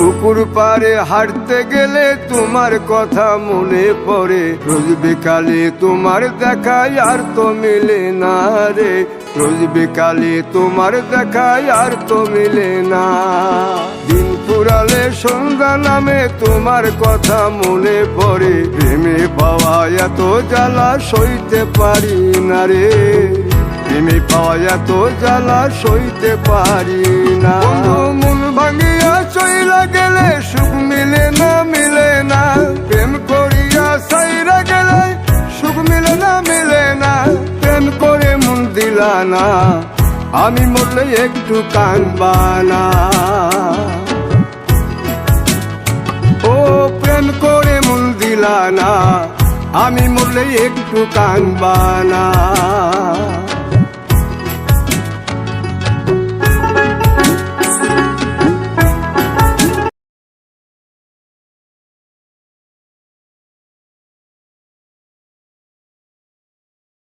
পুকুর পাড়ে হাঁটতে গেলে তোমার কথা মনে পড়ে, রোজ বিকালে তোমার দেখায় আর তো মিলে না রে, রোজ বিকালে তোমার দেখায় আর তো মিলে না। দিন ফুরালে সন্ধ্যা নামে তোমার কথা মনে পড়ে, প্রেমে পাওয়া এত জ্বালা সইতে পারি না রে, প্রেমে পাওয়া এত জ্বালা সইতে পারি না। মন ভাঙিয়া চইলা গেলে সুখ মিলে না, মিলে না, প্রেম করিয়া সাইরা গেলে সুখ মিলে না, মিলে না, প্রেম করে মন দিলা না, আমি মরলে একটু কাঁদবা না। ও প্রেম করে মন দিলা না, আমি মরলে একটু কাঁদবা না।